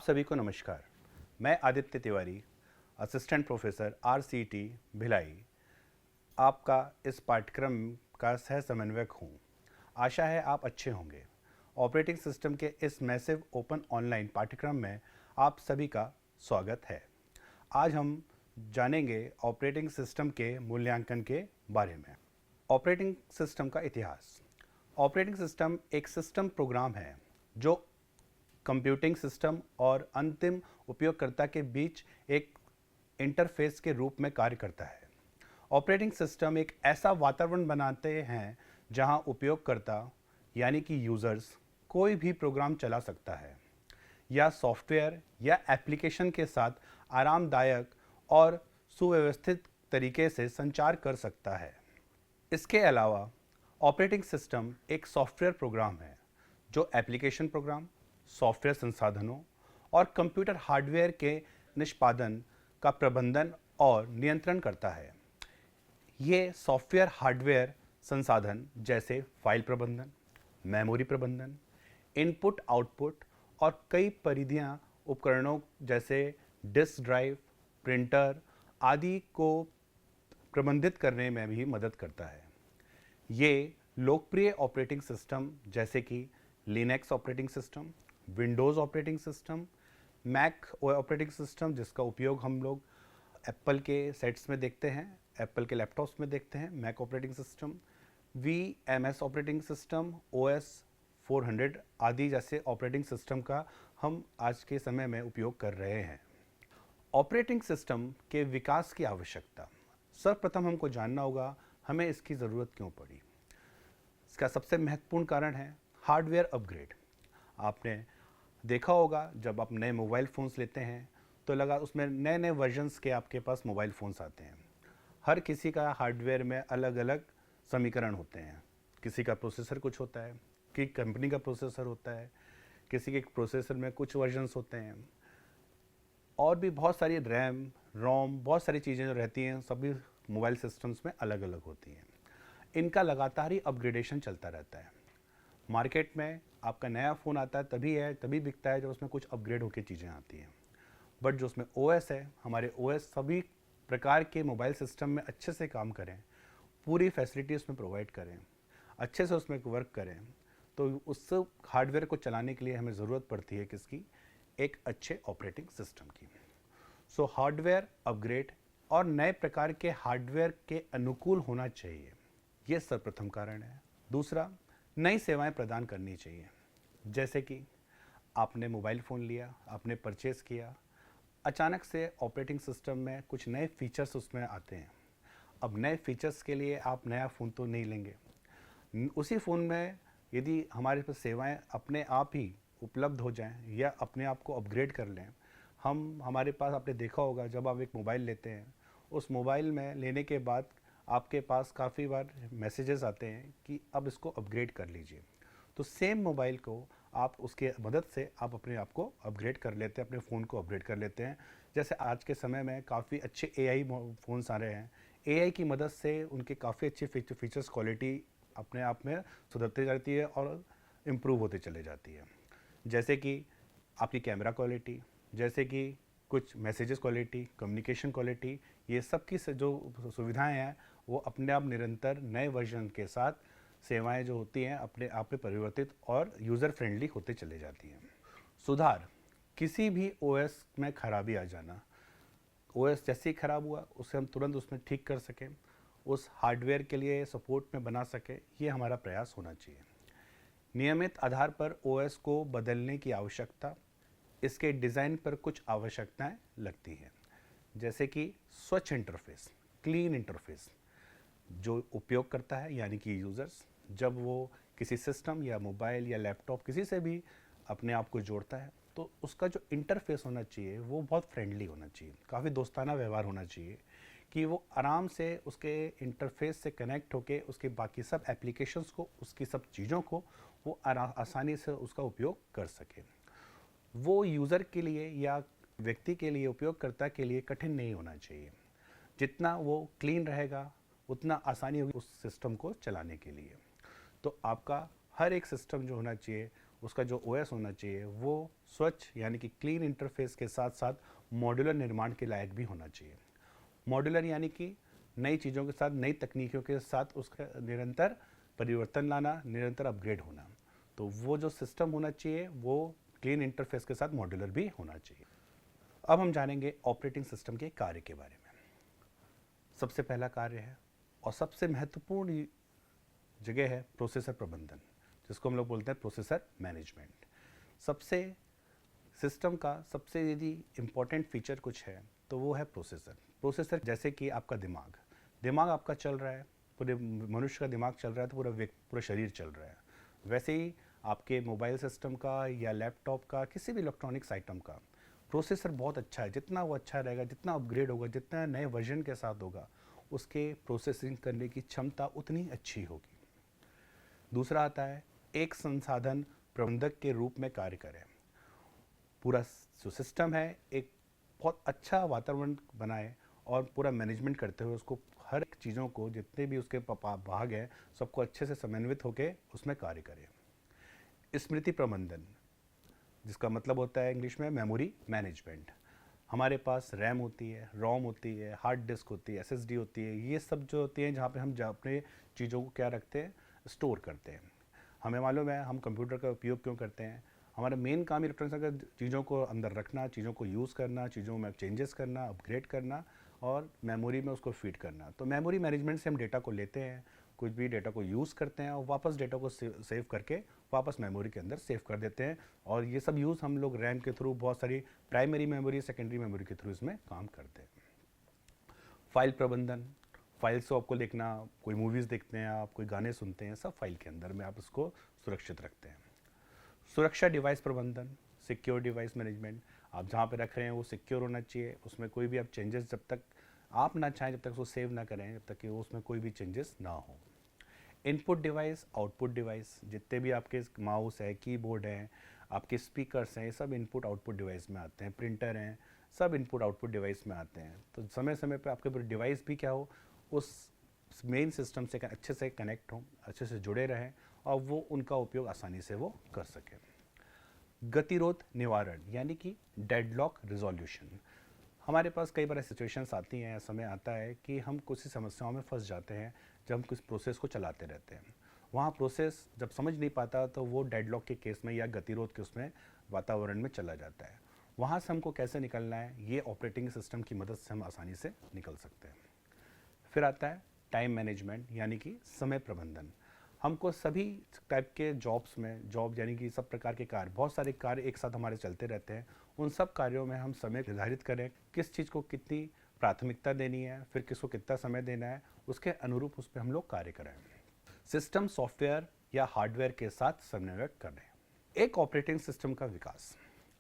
आप सभी को नमस्कार। मैं Aditya Tiwari, assistant professor RCT Bhilai, आपका इस पाठ्यक्रम का सह समन्वयक हूँ। आशा है आप अच्छे होंगे। ऑपरेटिंग सिस्टम के इस मैसिव ओपन ऑनलाइन पाठ्यक्रम में आप सभी का स्वागत है। आज हम जानेंगे ऑपरेटिंग सिस्टम के मूल्यांकन के बारे में। ऑपरेटिंग सिस्टम का इतिहास। ऑपरेटिंग सिस्टम एक सिस्टम प्रोग्राम है जो कंप्यूटिंग सिस्टम और अंतिम उपयोगकर्ता के बीच एक इंटरफेस के रूप में कार्य करता है। ऑपरेटिंग सिस्टम एक ऐसा वातावरण बनाते हैं जहां उपयोगकर्ता यानी कि यूज़र्स कोई भी प्रोग्राम चला सकता है या सॉफ्टवेयर या एप्लीकेशन के साथ आरामदायक और सुव्यवस्थित तरीके से संचार कर सकता है। इसके अलावा ऑपरेटिंग सिस्टम एक सॉफ्टवेयर प्रोग्राम है जो एप्लीकेशन प्रोग्राम, सॉफ्टवेयर संसाधनों और कंप्यूटर हार्डवेयर के निष्पादन का प्रबंधन और नियंत्रण करता है। ये सॉफ्टवेयर हार्डवेयर संसाधन जैसे फाइल प्रबंधन, मेमोरी प्रबंधन, इनपुट आउटपुट और कई परिधियां उपकरणों जैसे डिस्क ड्राइव, प्रिंटर आदि को प्रबंधित करने में भी मदद करता है। ये लोकप्रिय ऑपरेटिंग सिस्टम जैसे कि Linux operating system, Windows operating system, Mac operating system जिसका उपयोग हम लोग एप्पल के सेट्स में देखते हैं, एप्पल के लैपटॉप्स में देखते हैं, Mac operating system, VMS operating system, OS 400 आदि जैसे ऑपरेटिंग सिस्टम का हम आज के समय में उपयोग कर रहे हैं। ऑपरेटिंग सिस्टम के विकास की आवश्यकता। सर्वप्रथम हमको जानना होगा हमें इसकी ज़रूरत क्यों पड़ी। इसका सबसे महत्वपूर्ण कारण है हार्डवेयर अपग्रेड। आपने देखा होगा जब आप नए मोबाइल फ़ोन्स लेते हैं तो लगा उसमें नए नए वर्जन्स के आपके पास मोबाइल फ़ोन्स आते हैं। हर किसी का हार्डवेयर में अलग अलग समीकरण होते हैं। किसी का प्रोसेसर कुछ होता है, कि कंपनी का प्रोसेसर होता है, किसी के प्रोसेसर में कुछ वर्जन्स होते हैं और भी बहुत सारी रैम, रोम, बहुत सारी चीज़ें जो रहती हैं सभी मोबाइल सिस्टम्स में अलग अलग होती हैं। इनका लगातार ही अपग्रेडेशन चलता रहता है। मार्केट में आपका नया फ़ोन आता है तभी बिकता है जब उसमें कुछ अपग्रेड होकर चीज़ें आती हैं। बट जो उसमें OS है, हमारे OS सभी प्रकार के मोबाइल सिस्टम में अच्छे से काम करें, पूरी फैसिलिटी उसमें प्रोवाइड करें, अच्छे से उसमें वर्क करें, तो उस हार्डवेयर को चलाने के लिए हमें ज़रूरत पड़ती है किसकी? एक अच्छे ऑपरेटिंग सिस्टम की। सो हार्डवेयर अपग्रेड और नए प्रकार के हार्डवेयर के अनुकूल होना चाहिए, ये सर्वप्रथम कारण है। दूसरा, नई सेवाएं प्रदान करनी चाहिए। जैसे कि आपने मोबाइल फ़ोन लिया, आपने परचेज़ किया, अचानक से ऑपरेटिंग सिस्टम में कुछ नए फीचर्स उसमें आते हैं। अब नए फीचर्स के लिए आप नया फ़ोन तो नहीं लेंगे। उसी फ़ोन में यदि हमारे पास सेवाएं अपने आप ही उपलब्ध हो जाएं या अपने आप को अपग्रेड कर लें, हमारे पास आपने देखा होगा जब आप एक मोबाइल लेते हैं, उस मोबाइल में लेने के बाद आपके पास काफ़ी बार मैसेजेस आते हैं कि अब इसको अपग्रेड कर लीजिए। तो सेम मोबाइल को आप उसके मदद से आप अपने आप को अपग्रेड कर लेते हैं, अपने फ़ोन को अपग्रेड कर लेते हैं। जैसे आज के समय में काफ़ी अच्छे AI फ़ोन्स आ रहे हैं। AI की मदद से उनके काफ़ी अच्छे फीचर्स क्वालिटी अपने आप में सुधरती जाती है और इम्प्रूव होते चले जाती है। जैसे कि आपकी कैमरा क्वालिटी, जैसे कि कुछ मैसेजेस क्वालिटी, कम्युनिकेशन क्वालिटी, ये सब की जो सुविधाएं हैं वो अपने आप निरंतर नए वर्जन के साथ सेवाएं जो होती हैं अपने आप में परिवर्तित और यूज़र फ्रेंडली होते चले जाती हैं। सुधार, किसी भी OS में खराबी आ जाना, OS जैसे ही ख़राब हुआ उसे हम तुरंत उसमें ठीक कर सकें, उस हार्डवेयर के लिए सपोर्ट में बना सकें, ये हमारा प्रयास होना चाहिए। नियमित आधार पर OS को बदलने की आवश्यकता, इसके डिज़ाइन पर कुछ आवश्यकताएं लगती हैं, जैसे कि स्वच्छ इंटरफेस, क्लीन इंटरफेस। जो उपयोग करता है यानी कि यूज़र्स जब वो किसी सिस्टम या मोबाइल या लैपटॉप किसी से भी अपने आप को जोड़ता है तो उसका जो इंटरफेस होना चाहिए वो बहुत फ्रेंडली होना चाहिए, काफ़ी दोस्ताना व्यवहार होना चाहिए कि वो आराम से उसके इंटरफेस से कनेक्ट होके उसके बाकी सब एप्लीकेशंस को, उसकी सब चीज़ों को वो आसानी से उसका उपयोग कर सके। वो यूज़र के लिए या व्यक्ति के लिए, उपयोगकर्ता के लिए कठिन नहीं होना चाहिए। जितना वो क्लीन रहेगा उतना आसानी होगी उस सिस्टम को चलाने के लिए। तो आपका हर एक सिस्टम जो होना चाहिए उसका जो ओएस होना चाहिए वो स्वच्छ यानी कि क्लीन इंटरफेस के साथ साथ मॉड्यूलर निर्माण के लायक भी होना चाहिए। मॉड्यूलर यानी कि नई चीज़ों के साथ, नई तकनीकों के साथ उसका निरंतर परिवर्तन लाना, निरंतर अपग्रेड होना। तो वो जो सिस्टम होना चाहिए वो क्लीन इंटरफेस के साथ मॉड्यूलर भी होना चाहिए। अब हम जानेंगे ऑपरेटिंग सिस्टम के कार्य के बारे में। सबसे पहला कार्य है और सबसे महत्वपूर्ण जगह है प्रोसेसर प्रबंधन, जिसको हम लोग बोलते हैं प्रोसेसर मैनेजमेंट। सबसे सिस्टम का सबसे यदि इम्पोर्टेंट फीचर कुछ है तो वो है प्रोसेसर। प्रोसेसर जैसे कि आपका दिमाग, दिमाग आपका चल रहा है, पूरे मनुष्य का दिमाग चल रहा है तो पूरा शरीर चल रहा है। वैसे ही आपके मोबाइल सिस्टम का या लैपटॉप का, किसी भी इलेक्ट्रॉनिक्स आइटम का प्रोसेसर बहुत अच्छा है। जितना वो अच्छा रहेगा, जितना अपग्रेड होगा, जितना नए वर्जन के साथ होगा, उसके प्रोसेसिंग करने की क्षमता उतनी अच्छी होगी। दूसरा आता है एक संसाधन प्रबंधक के रूप में कार्य करें। पूरा जो सिस्टम है एक बहुत अच्छा वातावरण बनाए और पूरा मैनेजमेंट करते हुए उसको हर एक चीज़ों को, जितने भी उसके भाग हैं, सबको अच्छे से समन्वित होकर उसमें कार्य करें। स्मृति प्रबंधन, जिसका मतलब होता है इंग्लिश में मेमोरी मैनेजमेंट। हमारे पास रैम होती है, रोम होती है, हार्ड डिस्क होती है, एसएसडी होती है। ये सब जो होती हैं जहाँ पे हम अपने चीज़ों को क्या रखते हैं, स्टोर करते हैं। हमें मालूम है हम कंप्यूटर का उपयोग क्यों करते हैं। हमारा मेन काम इलेक्ट्रॉनिक्स का चीज़ों को अंदर रखना, चीज़ों को यूज़ करना, चीज़ों में चेंजेस करना, अपग्रेड करना और मेमोरी में उसको फीड करना। तो मेमोरी मैनेजमेंट से हम डेटा को लेते हैं, कुछ भी डेटा को यूज़ करते हैं और वापस डेटा को सेव करके वापस मेमोरी के अंदर सेव कर देते हैं। और ये सब यूज़ हम लोग रैम के थ्रू, बहुत सारी प्राइमरी मेमोरी, सेकेंडरी मेमोरी के थ्रू इसमें काम करते हैं। फाइल प्रबंधन, फाइल्स को आपको देखना, कोई मूवीज़ देखते हैं आप, कोई गाने सुनते हैं, सब फाइल के अंदर में आप उसको सुरक्षित रखते हैं। सुरक्षा डिवाइस प्रबंधन, सिक्योर डिवाइस मैनेजमेंट, आप जहाँ पे रख रहे हैं वो सिक्योर होना चाहिए। उसमें कोई भी आप चेंजेस जब तक आप ना चाहें, जब तक उसको सेव ना करें, जब तक कि उसमें कोई भी चेंजेस ना हो। इनपुट डिवाइस, आउटपुट डिवाइस, जितने भी आपके माउस है, कीबोर्ड हैं, आपके स्पीकर्स हैं, ये सब इनपुट आउटपुट डिवाइस में आते हैं। प्रिंटर हैं, सब इनपुट आउटपुट डिवाइस में आते हैं। तो समय समय पे आपके डिवाइस भी क्या हो, उस मेन सिस्टम से अच्छे से कनेक्ट हों, अच्छे से जुड़े रहें और वो उनका उपयोग आसानी से वो कर सकें। गतिरोध निवारण यानी कि डेडलॉक रिजोल्यूशन। हमारे पास कई बार सिचुएशंस आती हैं, समय आता है कि हम कुछ समस्याओं में फंस जाते हैं जब हम कुछ प्रोसेस को चलाते रहते हैं। वहाँ प्रोसेस जब समझ नहीं पाता तो वो डेडलॉक के केस में या गतिरोध के उसमें वातावरण में चला जाता है। वहाँ से हमको कैसे निकलना है, ये ऑपरेटिंग सिस्टम की मदद से हम आसानी से निकल सकते हैं। फिर आता है टाइम मैनेजमेंट यानी कि समय प्रबंधन। हमको सभी टाइप के जॉब्स में, जॉब यानी कि सब प्रकार के कार्य, बहुत सारे कार्य एक साथ हमारे चलते रहते हैं। उन सब कार्यों में हम समय निर्धारित करें, किस चीज़ को कितनी प्राथमिकता देनी है, फिर किसको कितना समय देना है, उसके अनुरूप उस पर हम लोग कार्य करें। सिस्टम सॉफ्टवेयर या हार्डवेयर के साथ समन्वय करें। एक ऑपरेटिंग सिस्टम का विकास।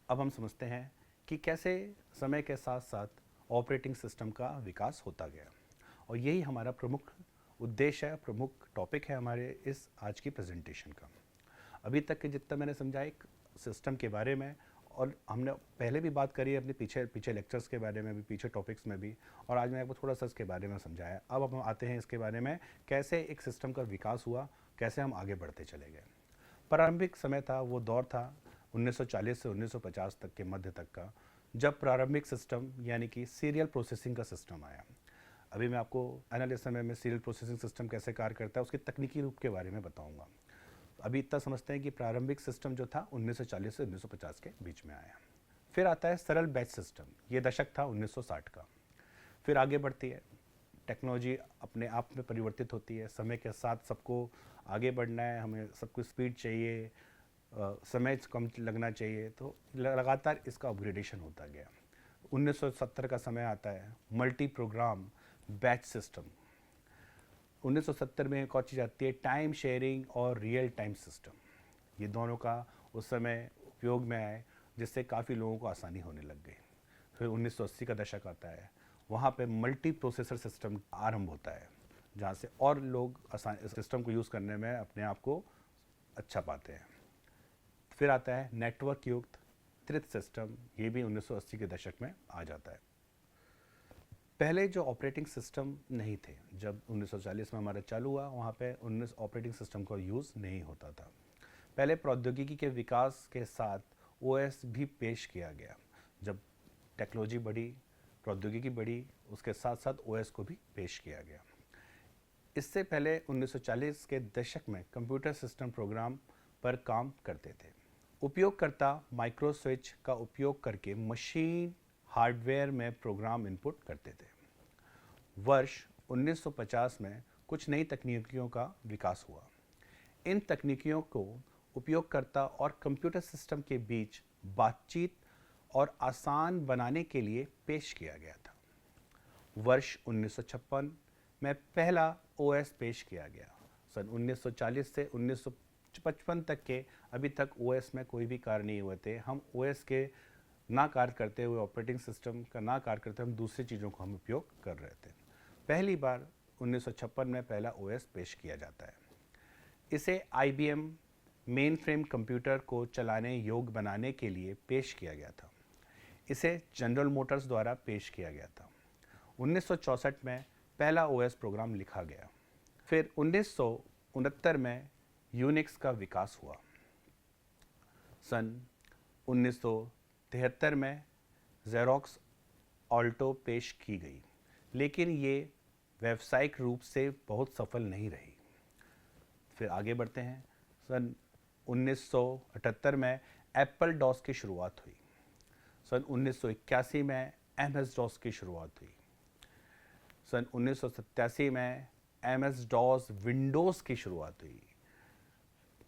अब हम समझते हैं कि कैसे समय के साथ साथ ऑपरेटिंग सिस्टम का विकास होता गया, और यही हमारा प्रमुख उद्देश्य है, प्रमुख टॉपिक है हमारे इस आज की प्रेजेंटेशन का। अभी तक के जितना मैंने समझा एक सिस्टम के बारे में, और हमने पहले भी बात करी है अपने पीछे लेक्चर्स के बारे में भी, पीछे टॉपिक्स में भी, और आज मैंने आपको थोड़ा सा इसके बारे में समझाया। अब हम आते हैं इसके बारे में, कैसे एक सिस्टम का विकास हुआ, कैसे हम आगे बढ़ते चले गए। प्रारंभिक समय था, वो दौर था 1940 से 1950 तक के मध्य तक का, जब प्रारंभिक सिस्टम यानी कि सीरियल प्रोसेसिंग का सिस्टम आया। अभी मैं आपको आने वाले समय में सीरियल प्रोसेसिंग सिस्टम कैसे कार्य करता है उसके तकनीकी रूप के बारे में बताऊंगा। अभी इतना समझते हैं कि प्रारंभिक सिस्टम जो था 1940 से 1950 के बीच में आया। फिर आता है सरल बैच सिस्टम, ये दशक था 1960 का। फिर आगे बढ़ती है टेक्नोलॉजी, अपने आप में परिवर्तित होती है, समय के साथ सबको आगे बढ़ना है, हमें सब कुछ स्पीड चाहिए, समय कम लगना चाहिए, तो लगातार इसका अपग्रेडेशन होता गया। 1970 का समय आता है मल्टी प्रोग्राम बैच सिस्टम। 1970 में एक और चीज़ आती है टाइम शेयरिंग और रियल टाइम सिस्टम। ये दोनों का उस समय उपयोग में आए, जिससे काफ़ी लोगों को आसानी होने लग गई। फिर 1980 का दशक आता है, वहाँ पे मल्टी प्रोसेसर सिस्टम आरंभ होता है, जहाँ से और लोग आसान सिस्टम को यूज़ करने में अपने आप को अच्छा पाते हैं। फिर आता है नेटवर्क युक्त त्रित सिस्टम, ये भी 1980 के दशक में आ जाता है। पहले जो ऑपरेटिंग सिस्टम नहीं थे, जब 1940 में हमारा चालू हुआ, वहाँ पे 19 ऑपरेटिंग सिस्टम का यूज़ नहीं होता था। पहले प्रौद्योगिकी के विकास के साथ ओएस भी पेश किया गया। जब टेक्नोलॉजी बढ़ी, प्रौद्योगिकी बढ़ी, उसके साथ साथ ओएस को भी पेश किया गया। इससे पहले 1940 के दशक में कंप्यूटर सिस्टम प्रोग्राम पर काम करते थे। उपयोगकर्ता माइक्रो स्विच का उपयोग करके मशीन हार्डवेयर में प्रोग्राम इनपुट करते थे। वर्ष 1950 में कुछ नई तकनीकियों का विकास हुआ। इन तकनीकियों को उपयोगकर्ता और कंप्यूटर सिस्टम के बीच बातचीत और आसान बनाने के लिए पेश किया गया था। वर्ष 1956 में पहला ओएस पेश किया गया। सन 1940 से 1955 तक के अभी तक ओएस में कोई भी कार्य नहीं हुए थे। हम ओएस के ना कार्य करते हुए, ऑपरेटिंग सिस्टम का ना कार्य करते हम दूसरी चीज़ों को हम उपयोग कर रहे थे। पहली बार 1956 में पहला ओएस पेश किया जाता है। इसे आईबीएम मेन फ्रेम कंप्यूटर को चलाने योग्य बनाने के लिए पेश किया गया था। इसे जनरल मोटर्स द्वारा पेश किया गया था। 1964 में पहला ओएस प्रोग्राम लिखा गया। फिर 1969 में यूनिक्स का विकास हुआ। सन 1973 में ज़ेरोक्स ऑल्टो पेश की गई, लेकिन ये व्यावसायिक रूप से बहुत सफल नहीं रही। फिर आगे बढ़ते हैं। सन 1978 में एप्पल डॉस की शुरुआत हुई। सन 1981 में एमएस डॉस की शुरुआत हुई। सन 1987 में एमएस डॉस विंडोज़ की शुरुआत हुई।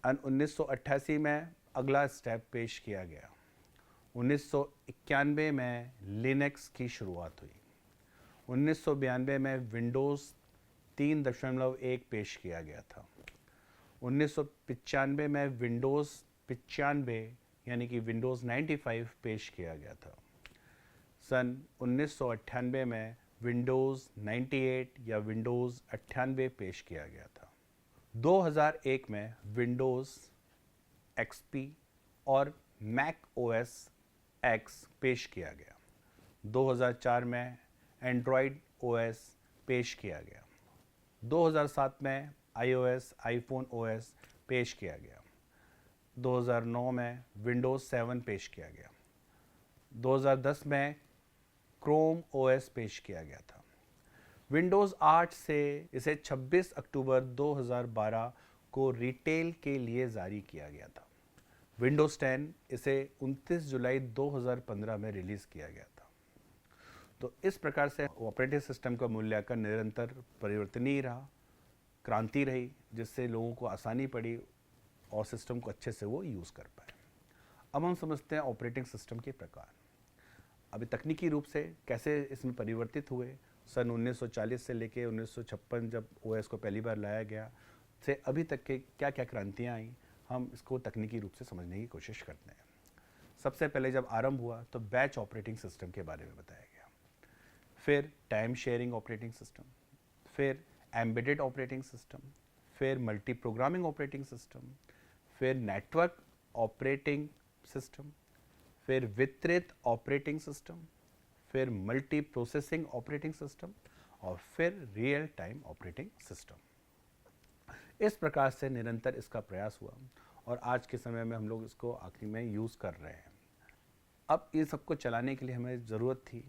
1988 में अगला स्टेप पेश किया गया। 1991 में लिनक्स की शुरुआत हुई। 1992 में विंडोज़ 3.1 पेश किया गया था। 1995 में विंडोज़ 95 यानी कि विंडोज़ 95 पेश किया गया था। सन 1998 में विंडोज़ 98 या विंडोज़ 98 पेश किया गया था। 2001 में विंडोज़ एक्सपी और मैक ओएस एक्स पेश किया गया। 2004 में एंड्रॉयड ओएस पेश किया गया। 2007 में आईओएस आईफोन ओएस पेश किया गया। 2009 में विंडोज़ 7 पेश किया गया। 2010 में क्रोम ओएस पेश किया गया था। विंडोज़ 8 से इसे 26 अक्टूबर 2012 को रिटेल के लिए जारी किया गया था। विंडोज़ 10 इसे 29 जुलाई 2015 में रिलीज़ किया गया था। तो इस प्रकार से ऑपरेटिंग सिस्टम का मूल्यांकन निरंतर परिवर्तनीय रहा, क्रांति रही, जिससे लोगों को आसानी पड़ी और सिस्टम को अच्छे से वो यूज़ कर पाए। अब हम समझते हैं ऑपरेटिंग सिस्टम के प्रकार। अभी तकनीकी रूप से कैसे इसमें परिवर्तित हुए। सन 1940 से लेके 1956 जब ओएस को पहली बार लाया गया से अभी तक के क्या क्या क्रांतियाँ आई, हम इसको तकनीकी रूप से समझने की कोशिश करते हैं। सबसे पहले जब आरंभ हुआ तो बैच ऑपरेटिंग सिस्टम के बारे में बताया गया, फिर टाइम शेयरिंग ऑपरेटिंग सिस्टम, फिर एम्बेडेड ऑपरेटिंग सिस्टम, फिर मल्टी प्रोग्रामिंग ऑपरेटिंग सिस्टम, फिर नेटवर्क ऑपरेटिंग सिस्टम, फिर वितरित ऑपरेटिंग सिस्टम, फिर मल्टी प्रोसेसिंग ऑपरेटिंग सिस्टम और फिर रियल टाइम ऑपरेटिंग सिस्टम। इस प्रकार से निरंतर इसका प्रयास हुआ और आज के समय में हम लोग इसको आखिरी में यूज़ कर रहे हैं। अब इन सबको चलाने के लिए हमें ज़रूरत थी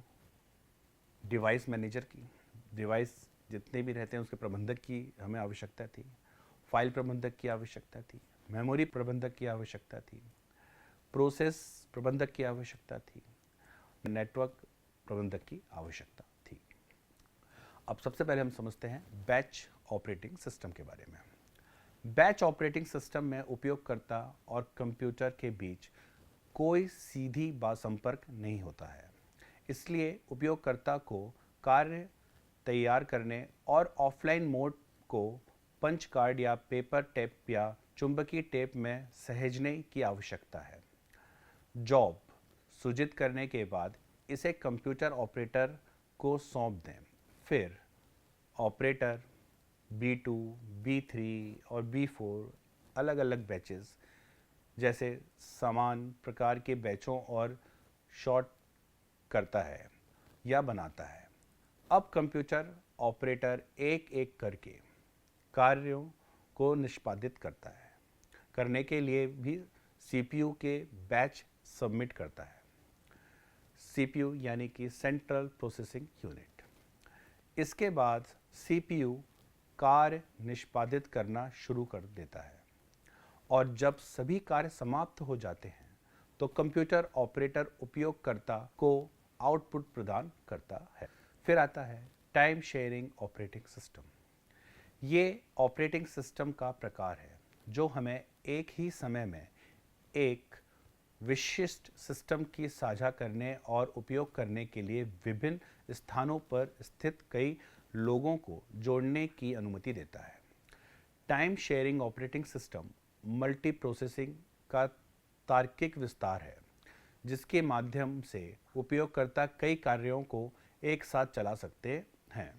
डिवाइस मैनेजर की। डिवाइस जितने भी रहते हैं उसके प्रबंधक की हमें आवश्यकता थी, फाइल प्रबंधक की आवश्यकता थी, मेमोरी प्रबंधक की आवश्यकता थी, प्रोसेस प्रबंधक की आवश्यकता थी, नेटवर्क प्रबंधक की आवश्यकता थी। अब सबसे पहले हम समझते हैं बैच ऑपरेटिंग सिस्टम के बारे में। बैच ऑपरेटिंग सिस्टम में उपयोगकर्ता और कंप्यूटर के बीच कोई सीधी संपर्क नहीं होता है, इसलिए उपयोगकर्ता को कार्य तैयार करने और ऑफलाइन मोड को पंच कार्ड या पेपर टेप या चुंबकीय टेप में सहेजने की आवश्यकता है। जॉब सूचित करने के बाद इसे कंप्यूटर ऑपरेटर को सौंप दें। फिर ऑपरेटर B2, B3 और B4 अलग अलग बैचेस जैसे समान प्रकार के बैचों और शॉर्ट करता है या बनाता है। अब कंप्यूटर ऑपरेटर एक एक करके कार्यों को निष्पादित करता है। करने के लिए भी सीपीयू के बैच सबमिट करता है। सीपीयू यानी कि सेंट्रल प्रोसेसिंग यूनिट। इसके बाद सीपीयू कार्य निष्पादित करना शुरू कर देता है और जब सभी कार्य समाप्त हो जाते हैं तो कंप्यूटर ऑपरेटर उपयोगकर्ता को आउटपुट प्रदान करता है। फिर आता है टाइम शेयरिंग ऑपरेटिंग सिस्टम। ये ऑपरेटिंग सिस्टम का प्रकार है जो हमें एक ही समय में एक विशिष्ट सिस्टम की साझा करने और उपयोग करने के लिए विभिन्न स्थानों पर स्थित कई लोगों को जोड़ने की अनुमति देता है। Time sharing operating system multi processing का तार्किक विस्तार है जिसके माध्यम से उपयोगकर्ता कई कार्यों को एक साथ चला सकते हैं।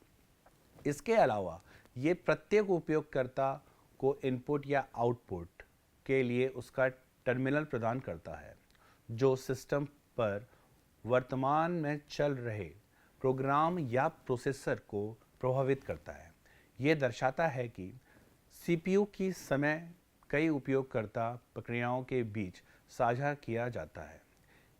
इसके अलावा ये प्रत्येक उपयोगकर्ता को इनपुट या आउटपुट के लिए उसका टर्मिनल प्रदान करता है जो सिस्टम पर वर्तमान में चल रहे प्रोग्राम या प्रोसेसर को प्रभावित करता है। ये दर्शाता है कि सीपीयू की समय कई उपयोगकर्ता प्रक्रियाओं के बीच साझा किया जाता है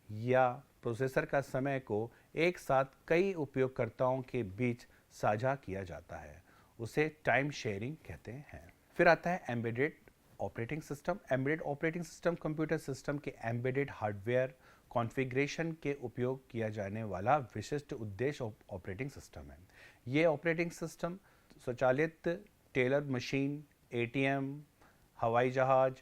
या प्रोसेसर का समय को एक साथ कई उपयोगकर्ताओं के बीच साझा किया जाता है, उसे टाइम शेयरिंग कहते हैं। फिर आता है embedded operating system. Embedded operating system computer system के एम्बेडेड हार्डवेयर कॉन्फ़िगरेशन के उपयोग किया जाने वाला विशिष्ट उद्देश्य ऑपरेटिंग सिस्टम है। ये ऑपरेटिंग सिस्टम स्वचालित टेलर मशीन, एटीएम, हवाई जहाज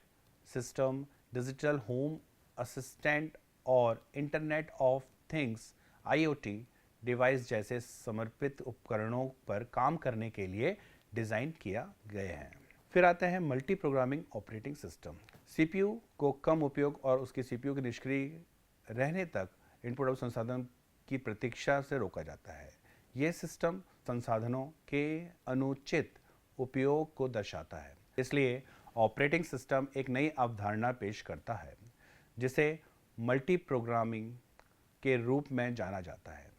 सिस्टम, डिजिटल होम असिस्टेंट और internet of things IoT device जैसे समर्पित उपकरणों पर काम करने के लिए डिज़ाइन किया गए हैं। फिर आते हैं multi programming operating system. CPU को कम उपयोग और उसके सीपीयू के निष्क्रिय रहने तक इनपुट और संसाधन की प्रतीक्षा से रोका जाता है। यह सिस्टम संसाधनों के अनुचित उपयोग को दर्शाता है। इसलिए ऑपरेटिंग सिस्टम एक नई अवधारणा पेश करता है जिसे मल्टी प्रोग्रामिंग के रूप में जाना जाता है।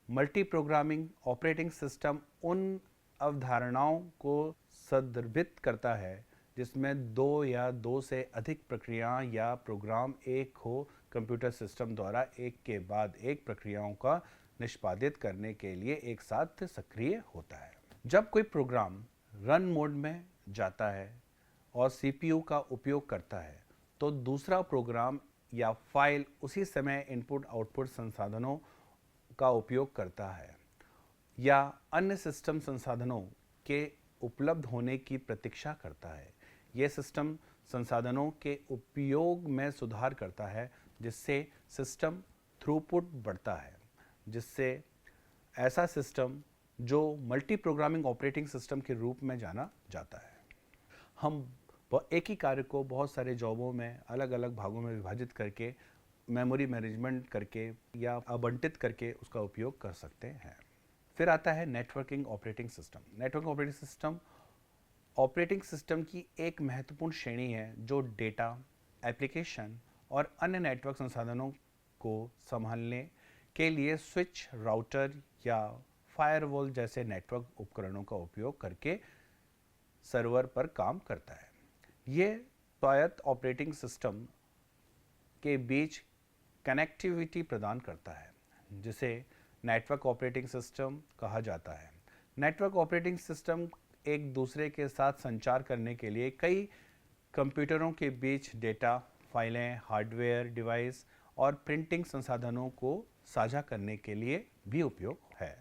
मल्टी प्रोग्रामिंग ऑपरेटिंग सिस्टम उन अवधारणाओं को संदर्भित करता है जिसमें दो या दो से अधिक प्रक्रियाएं या प्रोग्राम एक हो कंप्यूटर सिस्टम द्वारा एक के बाद एक प्रक्रियाओं का निष्पादित करने के लिए एक साथ सक्रिय होता है। जब कोई प्रोग्राम रन मोड में जाता है और सीपीयू का उपयोग करता है तो दूसरा प्रोग्राम या फाइल उसी समय इनपुट आउटपुट संसाधनों का उपयोग करता है या अन्य सिस्टम संसाधनों के उपलब्ध होने की प्रतीक्षा करता है। यह सिस्टम संसाधनों के उपयोग में सुधार करता है जिससे सिस्टम थ्रूपुट बढ़ता है, जिससे ऐसा सिस्टम जो मल्टी प्रोग्रामिंग ऑपरेटिंग सिस्टम के रूप में जाना जाता है। हम एक ही कार्य को बहुत सारे जॉबों में अलग अलग भागों में विभाजित करके मेमोरी मैनेजमेंट करके या आवंटित करके उसका उपयोग कर सकते हैं। फिर आता है networking operating system. Networking operating system की एक महत्वपूर्ण श्रेणी है जो डेटा, एप्लीकेशन और अन्य नेटवर्क संसाधनों को संभालने के लिए स्विच, राउटर या फायरवॉल जैसे नेटवर्क उपकरणों का उपयोग करके सर्वर पर काम करता है। ये स्वायत्त ऑपरेटिंग सिस्टम के बीच कनेक्टिविटी प्रदान करता है जिसे नेटवर्क ऑपरेटिंग सिस्टम कहा जाता है। नेटवर्क ऑपरेटिंग सिस्टम एक दूसरे के साथ संचार करने के लिए कई कंप्यूटरों के बीच डेटा, फाइलें, हार्डवेयर डिवाइस और प्रिंटिंग संसाधनों को साझा करने के लिए भी उपयोग है।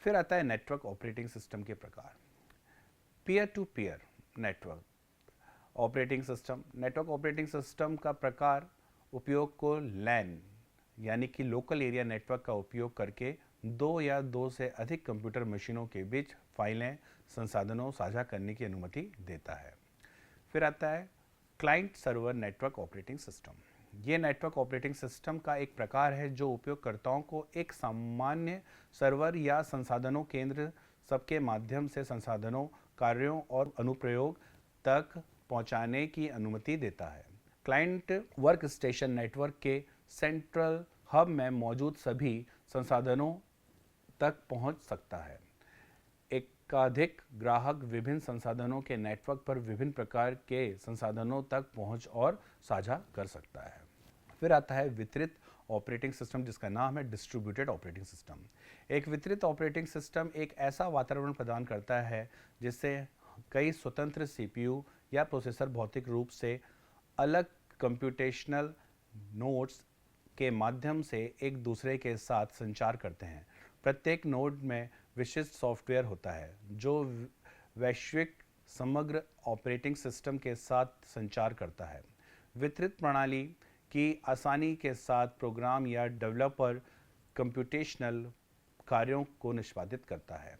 फिर आता है नेटवर्क ऑपरेटिंग सिस्टम के प्रकार। Peer to peer network operating system. Network operating system का प्रकार उपयोग को लैन यानी कि लोकल एरिया नेटवर्क का उपयोग करके दो या दो से अधिक कंप्यूटर मशीनों के बीच फाइलें, संसाधनों साझा करने की अनुमति देता है। फिर आता है client server network operating system. ये नेटवर्क ऑपरेटिंग सिस्टम का एक प्रकार है जो उपयोगकर्ताओं को एक सामान्य सर्वर या संसाधनों केंद्र सबके माध्यम से संसाधनों, कार्यों और अनुप्रयोग तक पहुंचाने की अनुमति देता है। क्लाइंट वर्क स्टेशन नेटवर्क के सेंट्रल हब में मौजूद सभी संसाधनों तक पहुंच सकता है। एक एकाधिक ग्राहक विभिन्न संसाधनों के नेटवर्क पर विभिन्न प्रकार के संसाधनों तक पहुंच और साझा कर सकता है। फिर आता है वितरित ऑपरेटिंग सिस्टम, जिसका नाम है डिस्ट्रीब्यूटेड ऑपरेटिंग सिस्टम। एक वितरित ऑपरेटिंग सिस्टम एक ऐसा वातावरण प्रदान करता है जिससे कई स्वतंत्र सीपीयू या प्रोसेसर भौतिक रूप से अलग कंप्यूटेशनल नोड्स के माध्यम से एक दूसरे के साथ संचार करते हैं। प्रत्येक नोड में विशिष्ट सॉफ्टवेयर होता है जो वैश्विक समग्र ऑपरेटिंग सिस्टम के साथ संचार करता है। वितरित प्रणाली की आसानी के साथ प्रोग्राम या डेवलपर कंप्यूटेशनल कार्यों को निष्पादित करता है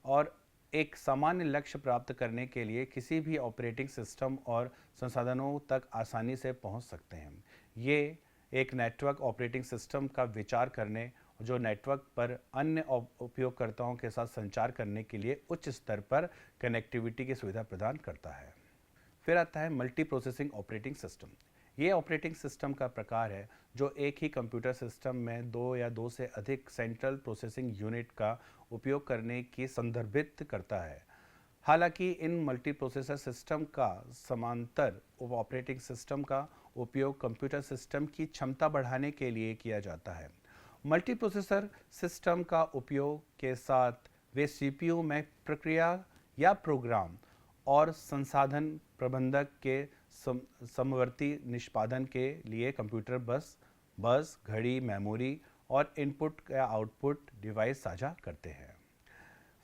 और एक सामान्य लक्ष्य प्राप्त करने के लिए किसी भी ऑपरेटिंग सिस्टम और संसाधनों तक आसानी से पहुंच सकते हैं। ये एक नेटवर्क ऑपरेटिंग सिस्टम का विचार करने जो नेटवर्क पर अन्य उपयोगकर्ताओं के साथ संचार करने के लिए उच्च स्तर पर कनेक्टिविटी की सुविधा प्रदान करता है। फिर आता है मल्टी प्रोसेसिंग ऑपरेटिंग सिस्टम। ये ऑपरेटिंग सिस्टम का प्रकार है जो एक ही कंप्यूटर सिस्टम में दो या दो से अधिक सेंट्रल प्रोसेसिंग यूनिट का उपयोग करने की संदर्भित करता है। हालांकि इन मल्टी प्रोसेसर सिस्टम का समांतर ऑपरेटिंग सिस्टम का उपयोग कंप्यूटर सिस्टम की क्षमता बढ़ाने के लिए किया जाता है। मल्टी प्रोसेसर सिस्टम का उपयोग के साथ वे सीपीयू में प्रक्रिया या प्रोग्राम और संसाधन प्रबंधक के समवर्ती निष्पादन के लिए कंप्यूटर बस, घड़ी, मेमोरी और इनपुट या आउटपुट डिवाइस साझा करते हैं।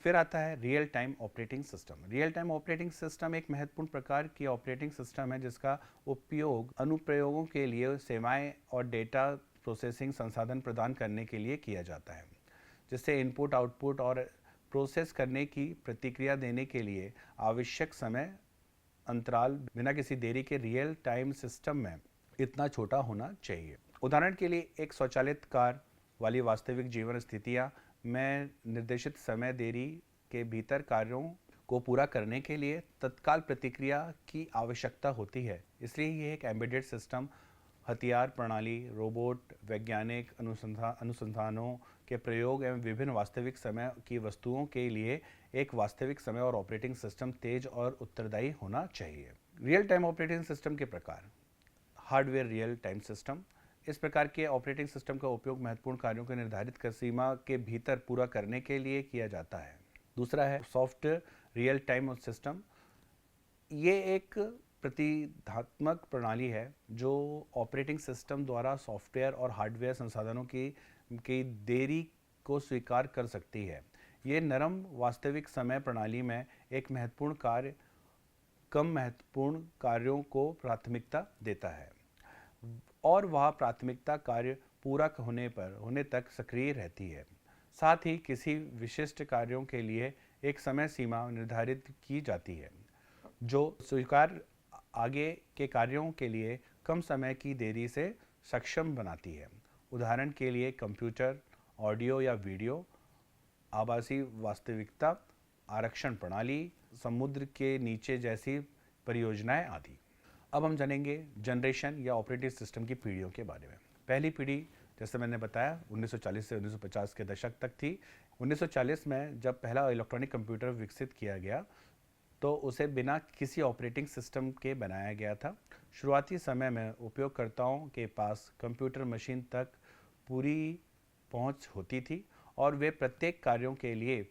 फिर आता है real time operating system. Real time operating system एक महत्वपूर्ण प्रकार की ऑपरेटिंग सिस्टम है जिसका उपयोग अनुप्रयोगों के लिए सेवाएं और डेटा प्रोसेसिंग संसाधन प्रदान करने के लिए किया जाता है, जिससे इनपुट, आउटपुट और प्रोसेस करने की प्रतिक्रिया देने के लिए आवश्यक समय अंतराल बिना किसी देरी के रियल टाइम सिस्टम में इतना छोटा होना चाहिए। उदाहरण के लिए एक स्वचालित कार वाली वास्तविक जीवन स्थितियां में निर्देशित समय देरी के भीतर कार्यों को पूरा करने के लिए तत्काल प्रतिक्रिया की आवश्यकता होती है। इसलिए ये एक एम्बेडेड सिस्टम हथियार प्रणाली, रोबोट, वैज्ञानिक अनुसंधानों के प्रयोग एवं विभिन्न वास्तविक समय की वस्तुओं के लिए एक वास्तविक समय और ऑपरेटिंग सिस्टम तेज और उत्तरदायी होना चाहिए। रियल टाइम ऑपरेटिंग सिस्टम के प्रकार। Hardware real time system. इस प्रकार के ऑपरेटिंग सिस्टम का उपयोग महत्वपूर्ण कार्यों को निर्धारित कर सीमा के भीतर पूरा करने के लिए किया जाता है। दूसरा है सॉफ्टवेयर रियल टाइम सिस्टम। ये एक प्रतिधात्मक प्रणाली है जो ऑपरेटिंग सिस्टम द्वारा सॉफ्टवेयर और हार्डवेयर संसाधनों की देरी को स्वीकार कर सकती है। ये नरम वास्तविक समय प्रणाली में एक महत्वपूर्ण कार्य कम महत्वपूर्ण कार्यों को प्राथमिकता देता है और वह प्राथमिकता कार्य पूरा होने तक सक्रिय रहती है। साथ ही किसी विशिष्ट कार्यों के लिए एक समय सीमा निर्धारित की जाती है जो स्वीकार आगे के कार्यों के लिए कम समय की देरी से सक्षम बनाती है। उदाहरण के लिए कंप्यूटर, ऑडियो या वीडियो, आभासी वास्तविकता, आरक्षण प्रणाली, समुद्र के नीचे जैसी परियोजनाएं आदि। अब हम जानेंगे जनरेशन या ऑपरेटिंग सिस्टम की पीढ़ियों के बारे में। पहली पीढ़ी जैसे मैंने बताया 1940 से 1950 के दशक तक थी। 1940 में जब पहला इलेक्ट्रॉनिक कंप्यूटर विकसित किया गया तो उसे बिना किसी ऑपरेटिंग सिस्टम के बनाया गया था। शुरुआती समय में उपयोगकर्ताओं के पास कंप्यूटर मशीन तक पूरी पहुंच होती थी और वे प्रत्येक कार्यों के लिए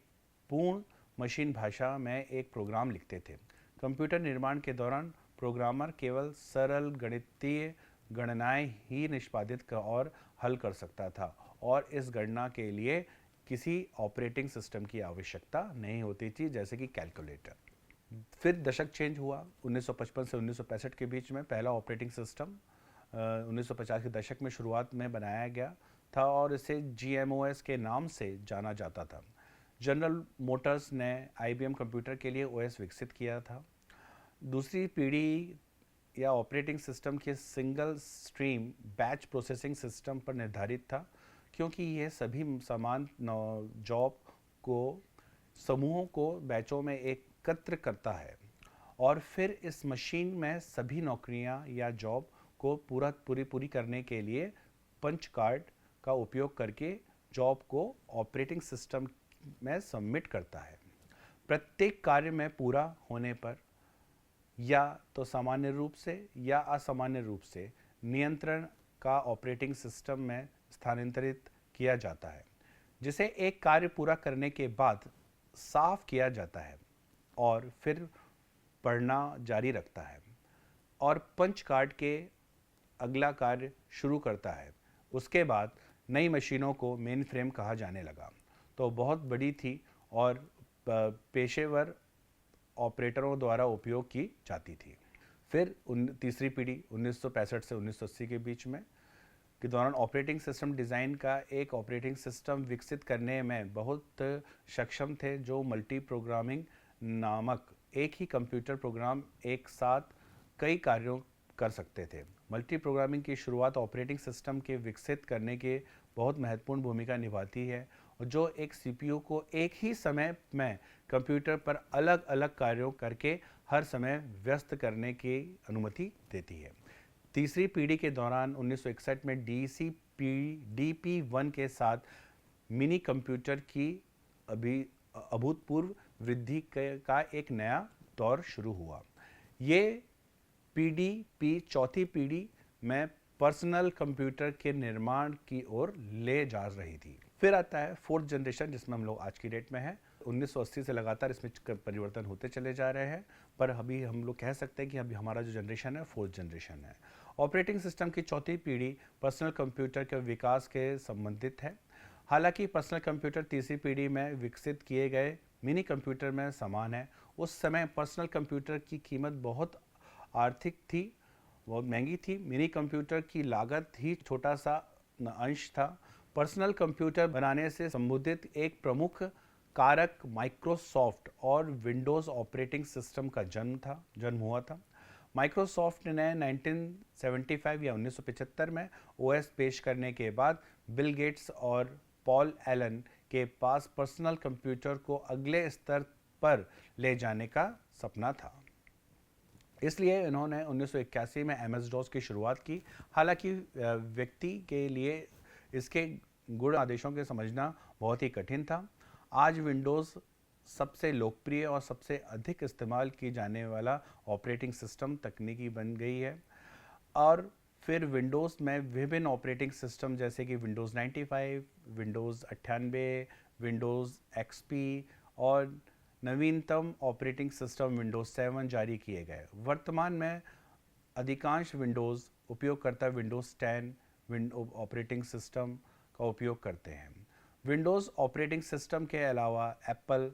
पूर्ण मशीन भाषा में एक प्रोग्राम लिखते थे। कंप्यूटर निर्माण के दौरान प्रोग्रामर केवल सरल गणितीय गणनाएं ही निष्पादित और हल कर सकता था और इस गणना के लिए किसी ऑपरेटिंग सिस्टम की आवश्यकता नहीं होती थी, जैसे कि कैलकुलेटर। फिर दशक चेंज हुआ। 1955 से 1965 के बीच में पहला ऑपरेटिंग सिस्टम 1950 के दशक में शुरुआत में बनाया गया था और इसे GMOS के नाम से जाना जाता था। जनरल मोटर्स ने IBM कंप्यूटर के लिए OS विकसित किया था। दूसरी पीढ़ी या ऑपरेटिंग सिस्टम के single stream batch processing system पर निर्धारित था, क्योंकि यह सभी समान जॉब को समूहों को बैचों में एकत्र करता है और फिर इस मशीन में सभी नौकरियां या जॉब को पूरी करने के लिए पंच कार्ड का उपयोग करके जॉब को ऑपरेटिंग सिस्टम में सबमिट करता है। प्रत्येक कार्य में पूरा होने पर या तो सामान्य रूप से या असामान्य रूप से नियंत्रण का ऑपरेटिंग सिस्टम में स्थानांतरित किया जाता है, जिसे एक कार्य पूरा करने के बाद साफ किया जाता है और फिर पढ़ना जारी रखता है और पंच कार्ड के अगला कार्य शुरू करता है। उसके बाद नई मशीनों को मेन फ्रेम कहा जाने लगा, तो बहुत बड़ी थी और पेशेवर ऑपरेटरों द्वारा उपयोग की जाती थी। फिर तीसरी पीढ़ी 1965 से 1980 के बीच में के दौरान ऑपरेटिंग सिस्टम डिज़ाइन का एक ऑपरेटिंग सिस्टम विकसित करने में बहुत सक्षम थे, जो मल्टी प्रोग्रामिंग नामक एक ही कंप्यूटर प्रोग्राम एक साथ कई कार्यों कर सकते थे। मल्टी प्रोग्रामिंग की शुरुआत ऑपरेटिंग सिस्टम के विकसित करने के बहुत महत्वपूर्ण भूमिका निभाती है, और जो एक सीपीयू को एक ही समय में कंप्यूटर पर अलग अलग कार्यों करके हर समय व्यस्त करने की अनुमति देती है। तीसरी पीढ़ी के दौरान 1961 में DP1 के साथ मिनी कंप्यूटर की अभूतपूर्व वृद्धि का एक नया दौर शुरू हुआ। ये PDP चौथी पीढ़ी में पर्सनल कंप्यूटर के निर्माण की ओर ले जा रही थी। फिर आता है फोर्थ जनरेशन, जिसमें हम लोग आज की डेट में हैं। 1980 से लगातार इसमें परिवर्तन होते चले जा रहे हैं, पर अभी हम लोग कह सकते हैं कि अभी हमारा जो जनरेशन है फोर्थ जनरेशन है। ऑपरेटिंग सिस्टम की चौथी पीढ़ी पर्सनल कंप्यूटर के विकास के संबंधित है। हालांकि पर्सनल कंप्यूटर तीसरी पीढ़ी में विकसित किए गए मिनी कंप्यूटर में समान है। उस समय पर्सनल कंप्यूटर की कीमत बहुत आर्थिक थी, बहुत महंगी थी। मिनी कंप्यूटर की लागत ही छोटा सा अंश था। पर्सनल कंप्यूटर बनाने से संबंधित एक प्रमुख कारक माइक्रोसॉफ्ट और विंडोज़ ऑपरेटिंग सिस्टम का जन्म हुआ था। माइक्रोसॉफ्ट ने 1975 या 1975 में ओएस पेश करने के बाद बिल गेट्स और पॉल एलन के पास पर्सनल कंप्यूटर को अगले स्तर पर ले जाने का सपना था। इसलिए इन्होंने 1981 में MS-DOS की शुरुआत की। हालांकि व्यक्ति के लिए इसके गुण आदेशों के समझना बहुत ही कठिन था। आज विंडोज़ सबसे लोकप्रिय और सबसे अधिक इस्तेमाल की जाने वाला ऑपरेटिंग सिस्टम तकनीकी बन गई है। और फिर विंडोज़ में विभिन्न ऑपरेटिंग सिस्टम जैसे कि विंडोज़ 95, विंडोज़ 98, विंडोज़ XP और नवीनतम ऑपरेटिंग सिस्टम विंडोज़ 7 जारी किए गए। वर्तमान में अधिकांश विंडोज़ उपयोगकर्ता विंडोज़ 10 ऑपरेटिंग सिस्टम का उपयोग करते हैं। विंडोज़ ऑपरेटिंग सिस्टम के अलावा एप्पल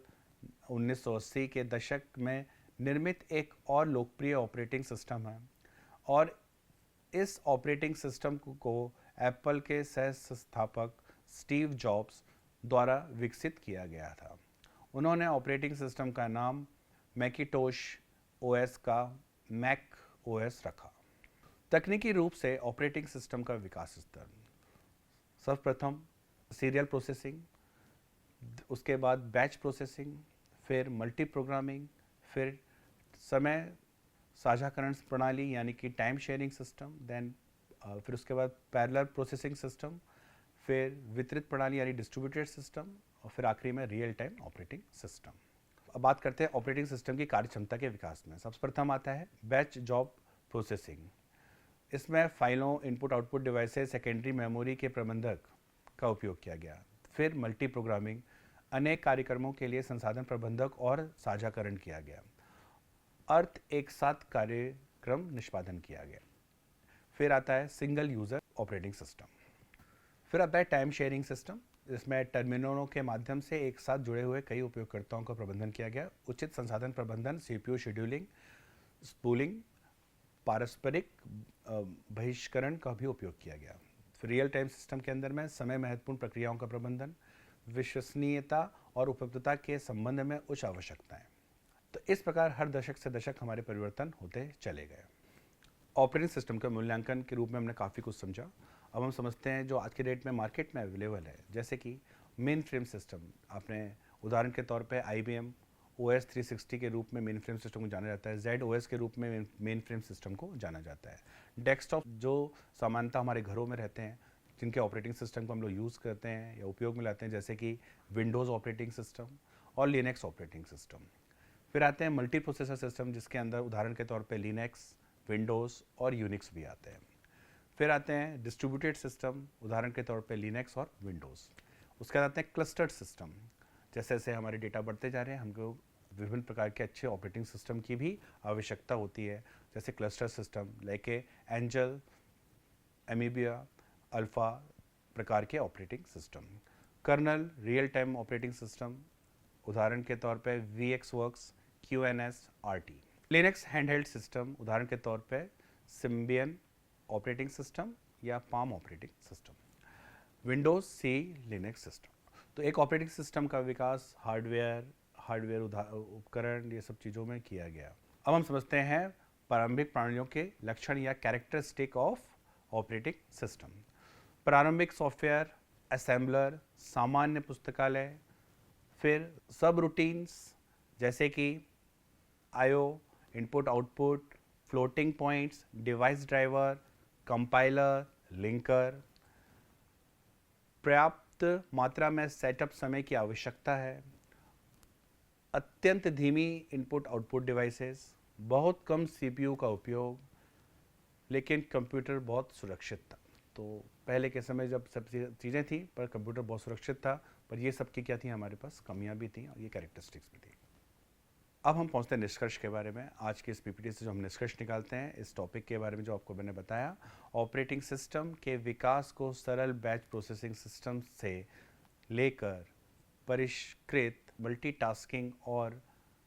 1980 के दशक में निर्मित एक और लोकप्रिय ऑपरेटिंग सिस्टम है, और इस ऑपरेटिंग सिस्टम को एप्पल के सह संस्थापक स्टीव जॉब्स द्वारा विकसित किया गया था। उन्होंने ऑपरेटिंग सिस्टम का नाम मैकिन्टोश ओएस का मैक ओएस रखा। तकनीकी रूप से ऑपरेटिंग सिस्टम का विकास स्तर सर्वप्रथम सीरियल प्रोसेसिंग, उसके बाद बैच प्रोसेसिंग, फिर मल्टी प्रोग्रामिंग, फिर समय साझाकरण प्रणाली यानी कि टाइम शेयरिंग सिस्टम, फिर उसके बाद पैरेलल प्रोसेसिंग सिस्टम, फिर वितरित प्रणाली यानी डिस्ट्रीब्यूटेड सिस्टम, और फिर आखिरी में रियल टाइम ऑपरेटिंग सिस्टम। अब बात करते हैं ऑपरेटिंग सिस्टम की कार्यक्षमता के विकास में। सबसे प्रथम आता है बैच जॉब प्रोसेसिंग। इसमें फाइलों, input output devices, secondary memory के प्रबंधक का उपयोग किया गया। फिर मल्टी प्रोग्रामिंग, अनेक कार्यक्रमों के लिए संसाधन प्रबंधक और साझाकरण किया गया। अर्थ एक साथ कार्यक्रम निष्पादन किया गया। फिर आता है सिंगल यूज़र ऑपरेटिंग सिस्टम। फिर आता है टाइम शेयरिंग सिस्टम, जिसमें टर्मिनलों के माध्यम से एक साथ जुड़े हुए कई उपयोगकर्ताओं का प्रबंधन किया गया। उचित संसाधन प्रबंधन, CPU शेड्यूलिंग, स्पूलिंग, पारस्परिक बहिष्करण का भी उपयोग किया गया। फिर रियल टाइम सिस्टम के अंदर में समय महत्वपूर्ण प्रक्रियाओं का प्रबंधन, विश्वसनीयता और उपलब्धता के संबंध में उच्च आवश्यकताएं। तो इस प्रकार हर दशक से दशक हमारे परिवर्तन होते चले गए। ऑपरेटिंग सिस्टम का मूल्यांकन के रूप में हमने काफ़ी कुछ समझा। अब हम समझते हैं जो आज के डेट में मार्केट में अवेलेबल है, जैसे कि मेन फ्रेम सिस्टम। आपने उदाहरण के तौर पे IBM OS 360 के रूप में मेन फ्रेम सिस्टम को जाना जाता है। ZOS के रूप में मेन फ्रेम सिस्टम को जाना जाता है। डेस्कटॉप जो सामान्यतः हमारे घरों में रहते हैं, जिनके ऑपरेटिंग सिस्टम को हम लोग यूज़ करते हैं या उपयोग में लाते हैं, जैसे कि विंडोज़ ऑपरेटिंग सिस्टम, और लिनक्स ऑपरेटिंग सिस्टम। फिर आते हैं मल्टी प्रोसेसर सिस्टम, जिसके अंदर उदाहरण के तौर पे लिनक्स, विंडोज़ और यूनिक्स भी आते हैं। फिर आते हैं डिस्ट्रीब्यूटेड सिस्टम, उदाहरण के तौर पे लिनक्स और विंडोज़। उसके बाद आते हैं क्लस्टर्ड सिस्टम। जैसे जैसे हमारे डेटा बढ़ते जा रहे हैं, हमको विभिन्न प्रकार के अच्छे ऑपरेटिंग सिस्टम की भी आवश्यकता होती है, जैसे क्लस्टर सिस्टम लेके एंजल, एमीबिया, अल्फ़ा प्रकार के operating system. Kernel real time operating system, उदाहरण के तौर पे VxWorks, QNS, RT। Linux handheld system, उदाहरण के तौर पे सिम्बियन ऑपरेटिंग सिस्टम या Palm operating system. Windows CE Linux system. तो एक ऑपरेटिंग सिस्टम का विकास हार्डवेयर उपकरण ये सब चीज़ों में किया गया। अब हम समझते हैं प्रारंभिक प्रणालियों के लक्षण या कैरेक्टरिस्टिक ऑफ ऑपरेटिंग सिस्टम। प्रारंभिक सॉफ्टवेयर, असेंबलर, सामान्य पुस्तकालय, फिर सब रूटीन्स जैसे कि IO, input output, floating points, device driver, compiler, linker. पर्याप्त मात्रा में सेटअप समय की आवश्यकता है। अत्यंत धीमी इनपुट आउटपुट डिवाइसेस, बहुत कम CPU का उपयोग, लेकिन कंप्यूटर बहुत सुरक्षित था। तो पहले के समय जब सब चीज़ें थी पर कंप्यूटर बहुत सुरक्षित था, पर ये सब की क्या थी, हमारे पास कमियां भी थी और ये कैरेक्टरिस्टिक्स भी थी। अब हम पहुंचते हैं निष्कर्ष के बारे में। आज के इस PPT से जो हम निष्कर्ष निकालते हैं इस टॉपिक के बारे में जो आपको मैंने बताया, ऑपरेटिंग सिस्टम के विकास को सरल बैच प्रोसेसिंग सिस्टम से लेकर परिष्कृत मल्टीटास्किंग और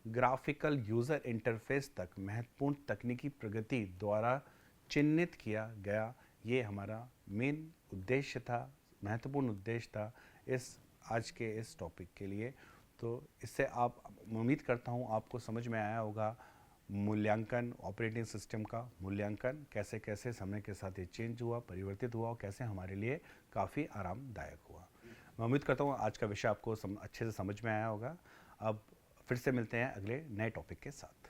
ग्राफिकल यूज़र इंटरफेस तक महत्वपूर्ण तकनीकी प्रगति द्वारा चिन्हित किया गया, ये हमारा मेन उद्देश्य था, महत्वपूर्ण उद्देश्य था इस आज के इस टॉपिक के लिए। तो इससे आप, उम्मीद करता हूँ आपको समझ में आया होगा मूल्यांकन, ऑपरेटिंग सिस्टम का मूल्यांकन कैसे कैसे समय के साथ ये चेंज हुआ, परिवर्तित हुआ और कैसे हमारे लिए काफ़ी आरामदायक हुआ। मैं उम्मीद करता हूँ आज का विषय आपको अच्छे से समझ में आया होगा। अब फिर से मिलते हैं अगले नए टॉपिक के साथ।